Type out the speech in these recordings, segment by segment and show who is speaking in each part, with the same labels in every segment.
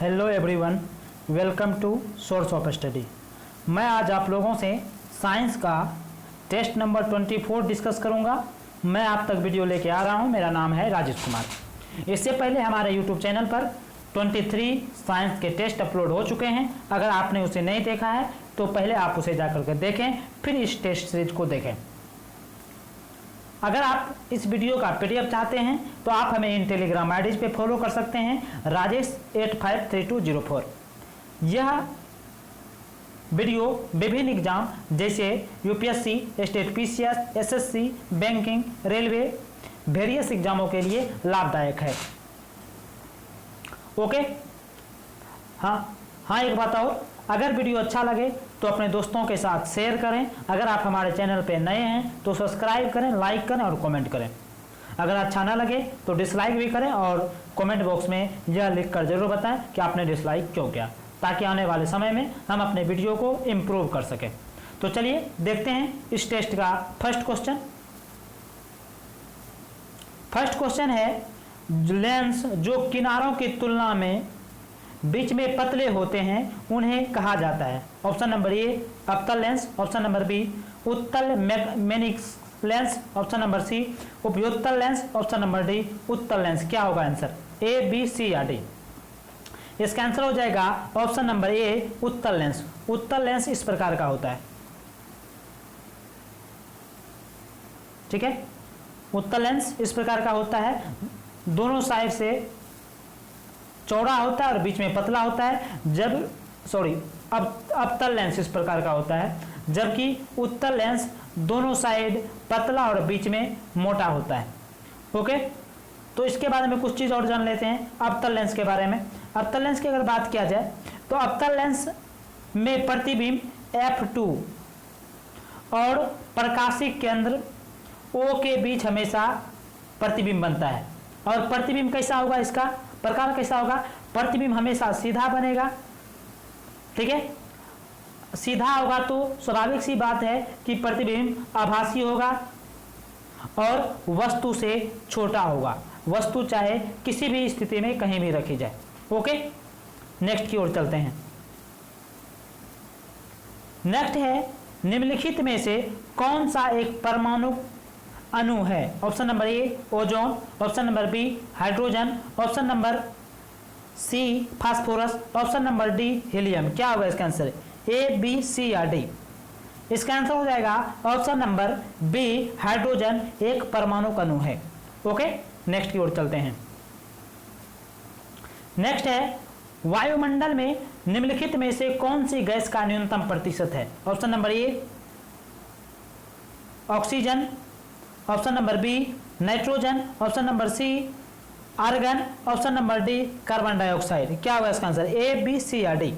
Speaker 1: Hello everyone, welcome to source of study. मैं आज आप लोगों से साइंस का टेस्ट नंबर 24 डिस्कस करूंगा। मैं आप तक वीडियो लेके आ रहा हूं। मेरा नाम है राजेश कुमार। इससे पहले हमारे यूट्यूब चैनल पर 23 साइंस के टेस्ट अपलोड हो चुके हैं। अगर आपने उसे नहीं देखा है तो पहले आप उसे जाकर के देखें, फिर इस टेस्ट सीरीज को देखें। अगर आप इस वीडियो का पीडीएफ चाहते हैं तो आप हमें इन टेलीग्राम आईडीज पे फॉलो कर सकते हैं, राजेश853204। यह वीडियो विभिन्न एग्जाम जैसे UPSC, state PCS, SSC, banking, railway, various एग्जामों के लिए लाभदायक है। ओके, हाँ, एक बात और, अगर वीडियो अच्छा लगे तो अपने दोस्तों के साथ शेयर करें। अगर आप हमारे चैनल पे नए हैं तो सब्सक्राइब करें, लाइक करें और कमेंट करें। अगर अच्छा ना लगे तो डिसलाइक भी करें और कमेंट बॉक्स में यह लिखकर जरूर बताएं कि आपने डिसलाइक क्यों किया, ताकि आने वाले समय में हम अपने वीडियो को इम्प्रूव कर सकें। तो चलिए देखते हैं इस टेस्ट का फर्स्ट क्वेश्चन। फर्स्ट क्वेश्चन है, लेंस जो किनारों की तुलना में बीच में पतले होते हैं उन्हें कहा जाता है। ऑप्शन नंबर ए अवतल लेंस, ऑप्शन नंबर बी उत्तल magnetics lens, option number C उपयुत्तल लेंस, ऑप्शन नंबर डी उत्तल लेंस। क्या होगा आंसर, ए, बी, सी या डी? इसका आंसर हो जाएगा ऑप्शन नंबर ए उत्तल लेंस। उत्तल लेंस इस प्रकार का होता है, ठीक है। उत्तल लेंस इस प्रकार का होता है, दोनों साइड से चौड़ा होता है और बीच में पतला होता है। अवतल लेंस इस प्रकार का होता है, जबकि उत्तल लेंस दोनों साइड पतला और बीच में मोटा होता है। ओके, तो इसके बारे में कुछ चीज़ और जान लेते हैं अवतल लेंस के बारे में। अवतल लेंस की अगर बात किया जाए तो अवतल लेंस में प्रतिबिंब F2 और प्रकाशीय केंद्र O के बीच हमेशा प्रतिबिंब बनता है। और प्रतिबिंब कैसा होगा, इसका प्रकार कैसा होगा? प्रतिबिंब हमेशा सीधा बनेगा, ठीक है। सीधा होगा तो स्वाभाविक सी बात है कि प्रतिबिंब आभासी होगा और वस्तु से छोटा होगा। वस्तु चाहे किसी भी स्थिति में कहीं भी रखी जाए। ओके, नेक्स्ट की ओर चलते हैं। नेक्स्ट है, निम्नलिखित में से कौन सा एक परमाणु अणु है? Option number A ozone, option number B hydrogen, option number C phosphorus, option number D helium. क्या होगा इसका आंसर, ए, बी, सी या डी? इसका आंसर हो जाएगा ऑप्शन नंबर बी हाइड्रोजन एक परमाणु अणु है। ओके, नेक्स्ट की ओर चलते हैं। नेक्स्ट है, वायुमंडल में निम्नलिखित में से कौन सी गैस का न्यूनतम प्रतिशत है? Option number A oxygen, option number B nitrogen, option number C argon, option number D carbon dioxide. क्या होगा इसका आंसर, ए, बी, सी या डी?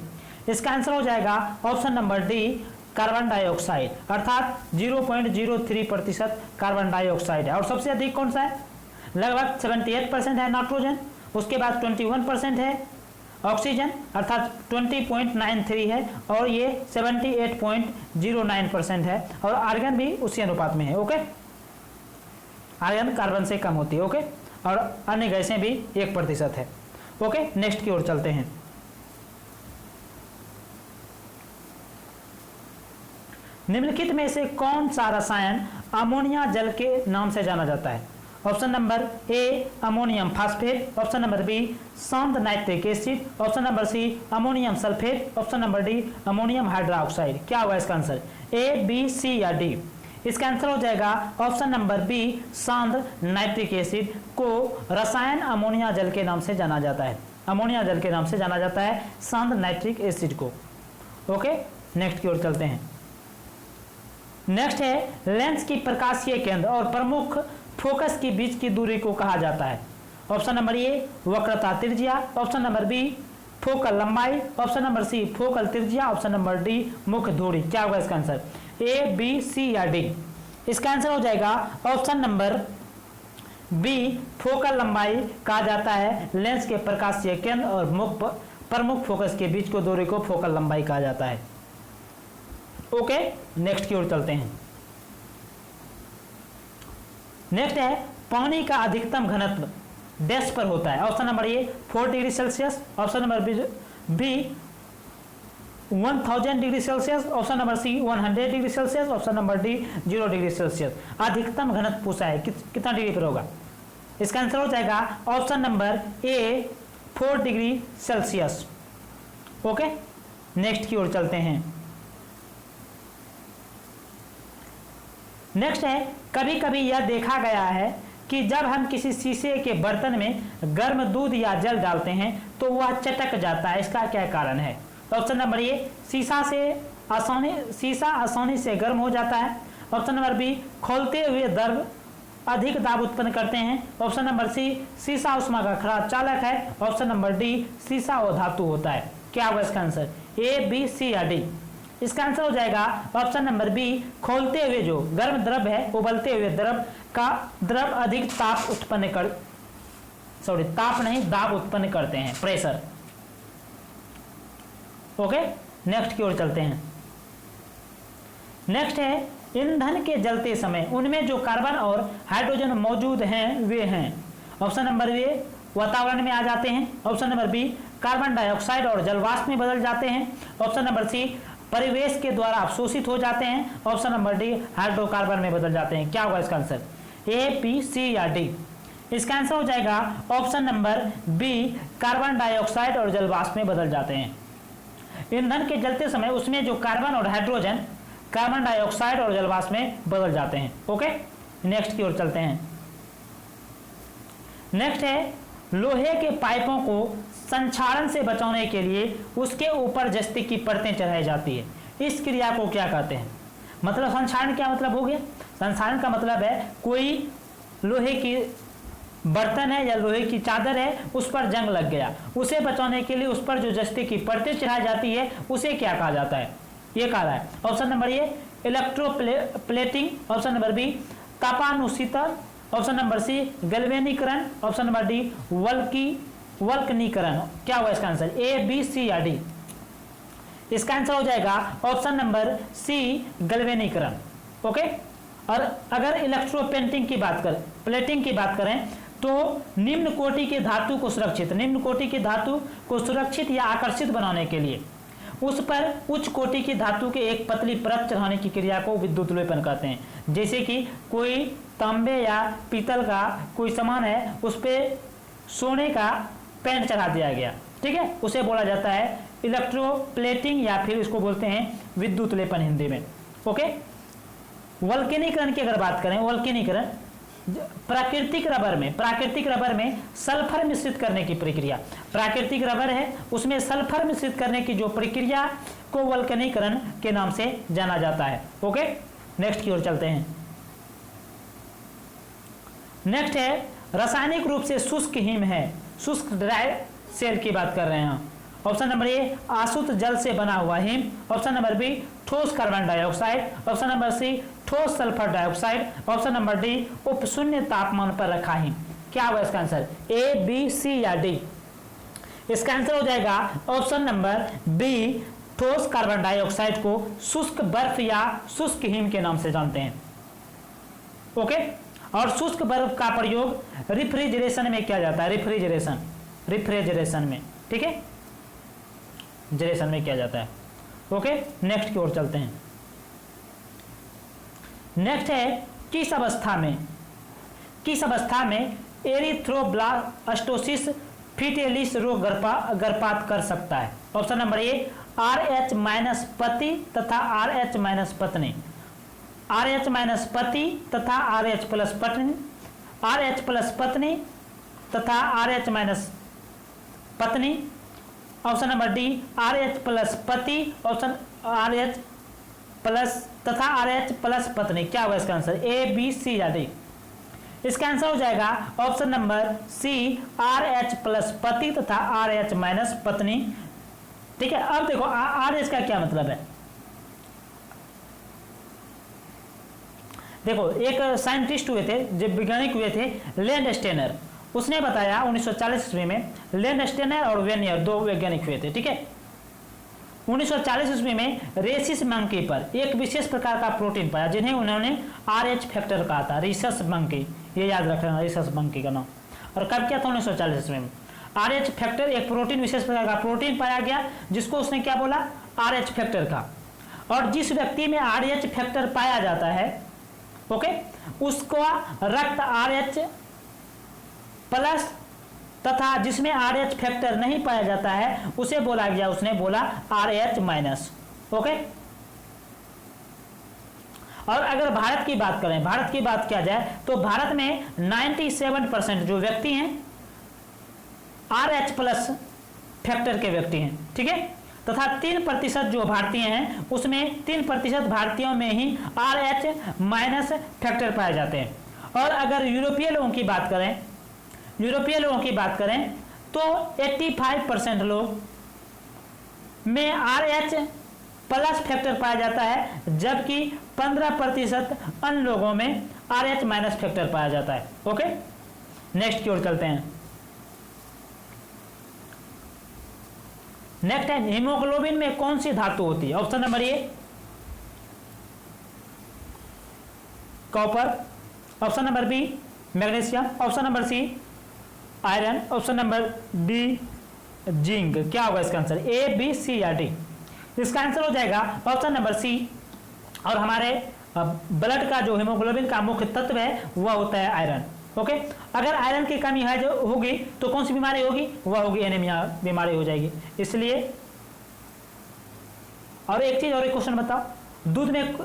Speaker 1: इसका आंसर हो जाएगा option number D carbon dioxide, अर्थात 0.03% कार्बन डाइऑक्साइड है। और सबसे अधिक कौन सा है? लगभग 78% है नाइट्रोजन, उसके बाद 21% है ऑक्सीजन अर्थात 20.93 है, और ये 78.09% है। और आर्गन भी उसी अनुपात में है। ओके, आर्गन कार्बन से कम होती है। ओके, और अन्य गैसें भी 1% है। ओके, नेक्स्ट की ओर चलते हैं। निम्नलिखित में से कौन सा रसायन अमोनिया जल के नाम से जाना जाता है? Option number A ammonium phosphate, option number B शांत nitric acid, option number C ammonium sulphate, option number D ammonium hydroxide. क्या होगा इसका आंसर, ए, बी, सी या डी? इसका आंसर हो जाएगा ऑप्शन नंबर बी शांत नाइट्रिक एसिड को रसायन अमोनिया जल के नाम से जाना जाता है। अमोनिया जल के नाम से जाना जाता है शांत नाइट्रिक एसिड को। ओके, नेक्स्ट की ओर चलते हैं। नेक्स्ट है, लेंस की प्रकाशीय केंद्र और प्रमुख फोकस के बीच की दूरी को कहा जाता है। ऑप्शन नंबर ए वक्रता त्रिज्या, ऑप्शन नंबर बी फोकल लंबाई, ऑप्शन नंबर सी फोकल त्रिज्या, ऑप्शन नंबर डी मुख्य दूरी। क्या होगा इसका आंसर, ए, बी, सी या डी? इसका आंसर हो जाएगा ऑप्शन नंबर बी फोकल लंबाई कहा जाता है लेंस के प्रकाशीय केंद्र और प्रमुख फोकस के बीच को दूरी को फोकल लंबाई कहा जाता है। ओके, नेक्स्ट की ओर चलते हैं। नेक्स्ट है, पानी का अधिकतम घनत्व डैश पर होता है। Option number A 4 degree Celsius, option number B 1000 degree Celsius, option number C 100 degree Celsius, option number D 0 degree Celsius. अधिकतम घनत्व पूछा है कितना डिग्री पर होगा, इसका आंसर हो जाएगा option number A 4 degree Celsius. Okay, next की ओर चलते हैं। नेक्स्ट है, कभी कभी यह देखा गया है कि जब हम किसी शीशे के बर्तन में गर्म दूध या जल डालते हैं तो वह चटक जाता है, इसका क्या कारण है। ऑप्शन नंबर ए शीशा आसानी से गर्म हो जाता है, ऑप्शन नंबर बी खोलते हुए द्रव अधिक दाब उत्पन्न करते हैं, ऑप्शन नंबर सी शीशा उष्मा का खराब चालक है, ऑप्शन नंबर डी शीशा वो धातु होता है। क्या होगा इसका आंसर, ए बी सी या डी। इसका आंसर हो जाएगा ऑप्शन नंबर बी खोलते हुए जो गर्म द्रव है उबलते हुए द्रव अधिक ताप उत्पन्न कर दाब उत्पन्न करते हैं, प्रेशर। ओके, नेक्स्ट की ओर चलते हैं। नेक्स्ट है, ईंधन के जलते समय उनमें जो कार्बन और हाइड्रोजन मौजूद हैं वे हैं। ऑप्शन नंबर ए वातावरण में आ जाते हैं, option number B carbon dioxide और जलवाष्प में बदल जाते हैं, ऑप्शन नंबर सी परिवेश के द्वारा अवशोषित हो जाते हैं, ऑप्शन नंबर डी हाइड्रोकार्बन में बदल जाते हैं। क्या होगा इसका आंसर, ए बी सी या डी। इसका आंसर हो जाएगा option number B carbon dioxide और जलवाष्प में बदल जाते हैं। ईंधन के जलते समय उसमें जो कार्बन और हाइड्रोजन कार्बन डाइऑक्साइड और जलवाष्प में बदल जाते हैं। ओके, नेक्स्ट की ओर चलते हैं। नेक्स्ट है, लोहे के पाइपों को संक्षारण से बचाने के लिए उसके ऊपर जस्ती की परतें चढ़ाई जाती है, इस क्रिया को क्या कहते हैं। मतलब संक्षारण क्या मतलब हो गया, संक्षारण का मतलब है कोई लोहे की बर्तन है या लोहे की चादर है उस पर जंग लग गया, उसे बचाने के लिए उस पर जो जस्ती की परतें चढ़ाई जाती है उसे क्या कहा जाता है, ये कहा है। Option number A electroplating, option number B तापानुशीतन, ऑप्शन नंबर सी गैल्वेनीकरण, ऑप्शन नंबर डी वल्कनीकरण। क्या हुआ इसका आंसर, ए बी सी या डी। इसका आंसर हो जाएगा ऑप्शन नंबर सी गैल्वेनीकरण। ओके, और अगर इलेक्ट्रोप्लेटिंग की बात करें तो निम्न कोटि की धातु को सुरक्षित या आकर्षित बनाने के लिए उस पर उच्च कोटि की धातु के एक पतली परत चढ़ाने की क्रिया को विद्युत लेपन कहते हैं। जैसे कि कोई तांबे या पीतल का कोई सामान है उस पर सोने का पेंट चढ़ा दिया गया, ठीक है, उसे बोला जाता है इलेक्ट्रोप्लेटिंग या फिर इसको बोलते हैं विद्युत लेपन हिंदी में। ओके, वल्केनीकरण की अगर बात करें, वल्केनीकरण प्राकृतिक रबर में सल्फर मिश्रित करने की प्रक्रिया, प्राकृतिक रबर है उसमें सल्फर मिश्रित करने की जो प्रक्रिया को वल्केनीकरण के नाम से जाना जाता है। ओके, नेक्स्ट की ओर चलते हैं। नेक्स्ट है, रासायनिक रूप से शुष्क हिम है, शुष्क ड्राई सेल की बात कर रहे हैं। ऑप्शन नंबर ए आसुत जल से बना हुआ हिम, ऑप्शन नंबर बी ठोस carbon dioxide, option number C ठोस sulphur dioxide, option number D उप शून्य तापमान पर रखा हिम। क्या होगा इसका आंसर, ए बी सी या डी। इसका आंसर हो जाएगा ऑप्शन नंबर बी ठोस कार्बन डाइऑक्साइड को शुष्क बर्फ या शुष्क हिम के नाम से जानते हैं। ओके, और शुष्क बर्फ का प्रयोग रिफ्रिजरेशन में किया जाता है, रिफ्रिजरेशन में, ठीक है, जरेशन में किया जाता है। ओके, नेक्स्ट की ओर चलते हैं। नेक्स्ट है, किस अवस्था में एरिथ्रोब्लास्टोसिस फीटेलिस रोग गर्भपात कर सकता है। ऑप्शन नंबर ए RH माइनस पति तथा RH माइनस पत्नी, RH माइनस पति तथा RH प्लस पत्नी, RH प्लस पत्नी तथा RH माइनस पत्नी, option number D RH plus पति, ऑप्शन RH प्लस तथा RH प्लस पत्नी। क्या होगा इसका आंसर, ए बी सी या डी। इसका आंसर हो जाएगा option number C RH plus पति तथा RH माइनस पत्नी। ठीक है, अब देखो RH का क्या मतलब है। देखो, एक साइंटिस्ट हुए थे, जो वैज्ञानिक हुए थे लैंडस्टेनर, उसने बताया 1940 ईस्वी में, लैंडस्टेनर और वेनियर दो वैज्ञानिक हुए थे, ठीक है। 1940 ईस्वी में रेसिस मंकी पर एक विशेष प्रकार का प्रोटीन पाया जिन्हें उन्होंने RH फैक्टर कहा था, रिसस मंकी, ये याद रखना, रिसस मंकी का नाम। और कब किया था 1940 ईस्वी में। RH फैक्टर एक प्रोटीन, विशेष प्रकार का प्रोटीन पाया गया जिसको उसने क्या बोला, RH फैक्टर का। और जिस व्यक्ति में RH फैक्टर पाया जाता है, ओके, उसको रक्त RH प्लस तथा जिसमें RH फैक्टर नहीं पाया जाता है उसे बोला गया, उसने बोला RH माइनस। ओके, और अगर भारत की बात करें, भारत की बात किया जाए तो भारत में 97% जो व्यक्ति हैं RH प्लस फैक्टर के व्यक्ति हैं, ठीक है, तथा 3% जो भारतीय हैं उसमें 3% भारतीयों में ही RH माइनस फैक्टर पाए जाते हैं। और अगर यूरोपीय लोगों की बात करें, यूरोपीय लोगों की बात करें तो 85% लोग में RH प्लस फैक्टर पाया जाता है, जबकि 15% अन्य लोगों में RH माइनस फैक्टर पाया जाता है। ओके, नेक्स्ट की ओर चलते हैं। नेक्स्ट है हीमोग्लोबिन में कौन सी धातु होती है? Option number A copper, option number B magnesium, option number C iron, option number D zinc. क्या होगा इसका आंसर? ए, बी, सी या डी? इसका आंसर हो जाएगा ऑप्शन नंबर सी। और हमारे ब्लड का जो हीमोग्लोबिन का मुख्य तत्व है वह होता है आयरन। ओके, अगर आयरन की कमी है जो होगी तो कौन सी बीमारी होगी? वह होगी एनीमिया बीमारी हो जाएगी। इसलिए और एक चीज और एक क्वेश्चन बताओ, दूध में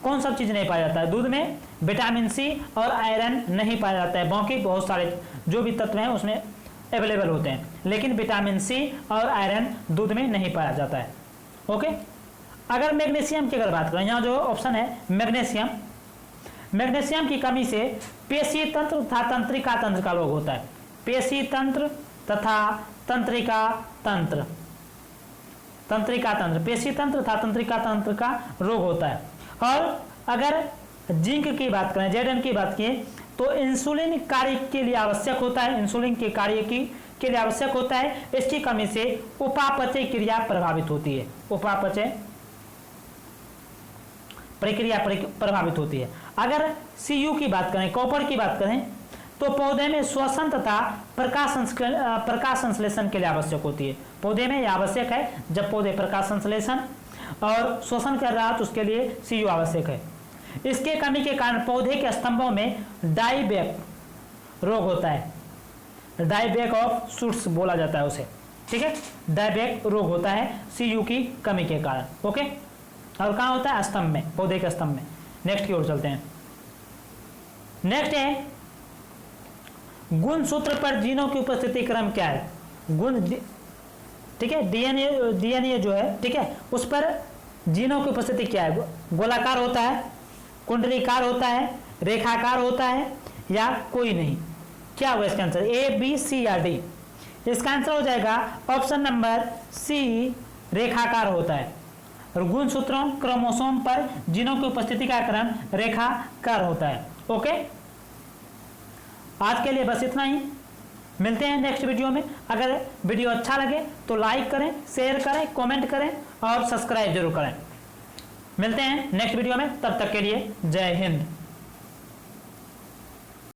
Speaker 1: कौन सा चीज नहीं पाया जाता है? दूध में विटामिन सी और आयरन नहीं पाया जाता है, बाकी बहुत सारे जो भी तत्व हैं उसमें अवेलेबल होते हैं, लेकिन विटामिन सी और आयरन दूध में नहीं पाया जाता है। ओके, अगर मैग्नीशियम की अगर बात करें, यहाँ जो ऑप्शन है मैग्नीशियम, मैग्नीशियम की कमी से पेशी तंत्र तथा तंत्रिका तंत्र का रोग होता है। पेशी तंत्र तथा तंत्रिका तंत्र, तंत्रिका तंत्र, पेशी तंत्र तथा तंत्रिका तंत्र का रोग होता है। और अगर जिंक की बात करें, जेडन की बात की तो इंसुलिन कार्य के लिए आवश्यक होता है, इंसुलिन के कार्य के लिए आवश्यक होता है। इसकी कमी से उपापचय क्रिया प्रभावित होती है, उपापचय प्रक्रिया प्रभावित होती है। अगर सीयू की बात करें, कॉपर की बात करें तो पौधे में श्वसन तथा प्रकाश संश्लेषण के लिए आवश्यक होती है। पौधे में यह आवश्यक है, जब पौधे प्रकाश संश्लेषण और श्वसन कर रहा है तो उसके लिए सीयू आवश्यक है। इसके कमी के कारण पौधे के स्तंभों में डाईबैक रोग होता है, डाईबैक ऑफ शूट्स बोला जाता है उसे, ठीक है, डाईबैक रोग होता है सीयू की कमी के कारण। ओके, और कहाँ होता है? स्तंभ में, पौधे के स्तंभ में। नेक्स्ट की ओर चलते हैं। नेक्स्ट है गुणसूत्र पर जीनों की उपस्थिति क्रम क्या है? गुण, ठीक है, डीएनए जो है, ठीक है, उस पर जीनों की उपस्थिति क्या है? गोलाकार होता है, कुंडलीकार होता है, रेखाकार होता है या कोई नहीं? क्या होगा इसका आंसर? ए, बी, सी या डी? इसका आंसर हो जाएगा ऑप्शन नंबर सी, रेखाकार होता है। और गुणसूत्रों क्रोमोसोम पर जीनों की उपस्थिति का क्रम रेखाकार होता है। ओके, आज के लिए बस इतना ही, मिलते हैं नेक्स्ट वीडियो में। अगर वीडियो अच्छा लगे तो लाइक करें, शेयर करें, कमेंट करें और सब्सक्राइब जरूर करें। मिलते हैं नेक्स्ट वीडियो में, तब तक के लिए जय हिंद।